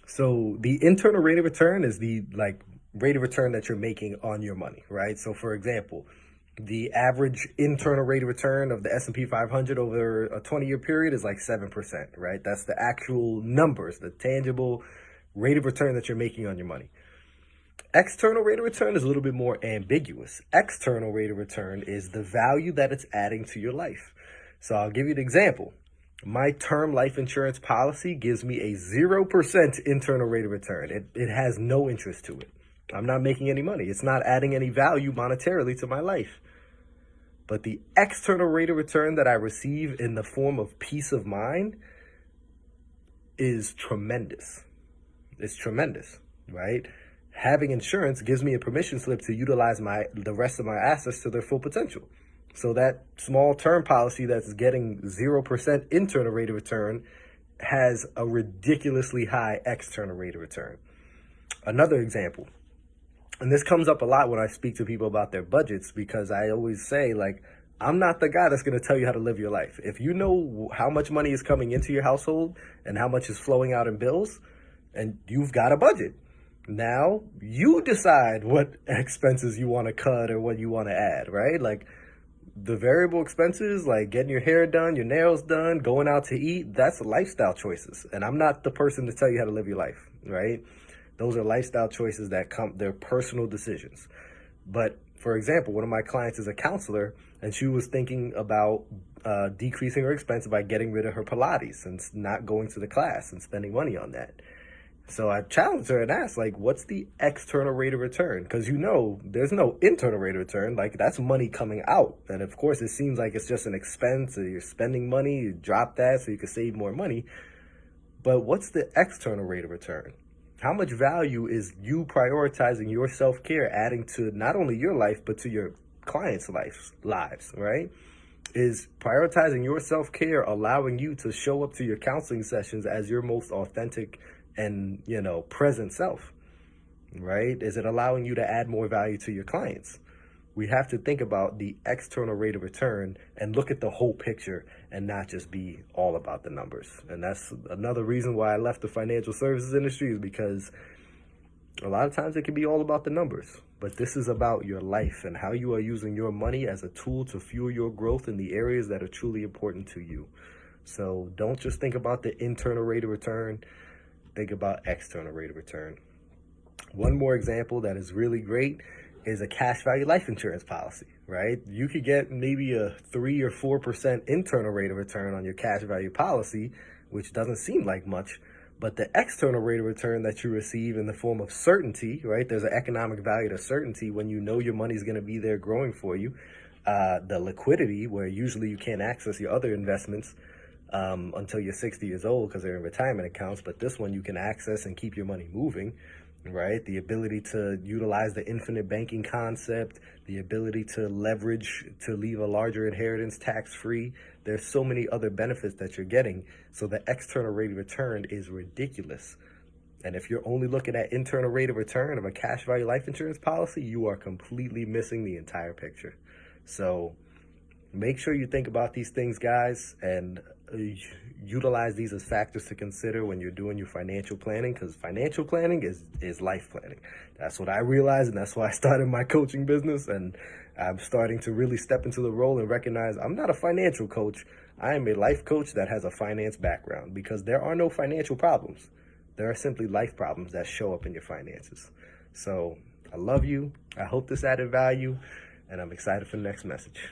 So the internal rate of return is the rate of return that you're making on your money, right? So for example, the average internal rate of return of the S&P 500 over a 20-year period is like 7%, right? That's the actual numbers, the tangible rate of return that you're making on your money. External rate of return is a little bit more ambiguous. External rate of return is the value that it's adding to your life. So I'll give you an example. My term life insurance policy gives me a 0% internal rate of return. It has no interest to it. I'm not making any money. It's not adding any value monetarily to my life. But the external rate of return that I receive in the form of peace of mind is tremendous. It's tremendous, right? Having insurance gives me a permission slip to utilize the rest of my assets to their full potential. So that small term policy that's getting 0% internal rate of return has a ridiculously high external rate of return. Another example, and this comes up a lot when I speak to people about their budgets, because I always say, like, I'm not the guy that's going to tell you how to live your life. If you know how much money is coming into your household and how much is flowing out in bills, and you've got a budget, now you decide what expenses you want to cut or what you want to add, right? Like the variable expenses, like getting your hair done, your nails done, going out to eat, that's lifestyle choices. And I'm not the person to tell you how to live your life, right? Those are lifestyle choices they're personal decisions. But for example, one of my clients is a counselor, and she was thinking about decreasing her expense by getting rid of her Pilates and not going to the class and spending money on that. So I challenged her and asked, like, what's the external rate of return? Because there's no internal rate of return. Like, that's money coming out. And of course, it seems like it's just an expense, or you're spending money, you drop that so you can save more money. But what's the external rate of return? How much value is you prioritizing your self-care adding to not only your life, but to your clients' lives, right? Is prioritizing your self-care allowing you to show up to your counseling sessions as your most authentic and, present self, right? Is it allowing you to add more value to your clients? We have to think about the external rate of return and look at the whole picture and not just be all about the numbers. And that's another reason why I left the financial services industry, is because a lot of times it can be all about the numbers. But this is about your life and how you are using your money as a tool to fuel your growth in the areas that are truly important to you. So don't just think about the internal rate of return. Think about external rate of return. One more example that is really great is a cash value life insurance policy, right? You could get maybe a 3 or 4% internal rate of return on your cash value policy, which doesn't seem like much, but the external rate of return that you receive in the form of certainty, right? There's an economic value to certainty when you know your money's going to be there growing for you. The liquidity, where usually you can't access your other investments until you're 60 years old because they're in retirement accounts, but this one you can access and keep your money moving, right? The ability to utilize the infinite banking concept, the ability to leverage to leave a larger inheritance tax-free. There's so many other benefits that you're getting. So the external rate of return is ridiculous. And if you're only looking at internal rate of return of a cash value life insurance policy, you are completely missing the entire picture. So make sure you think about these things, guys, and utilize these as factors to consider when you're doing your financial planning, because financial planning is life planning. That's what I realized, and that's why I started my coaching business, and I'm starting to really step into the role and recognize I'm not a financial coach. I am a life coach that has a finance background, because there are no financial problems. There are simply life problems that show up in your finances. So I love you. I hope this added value, and I'm excited for the next message.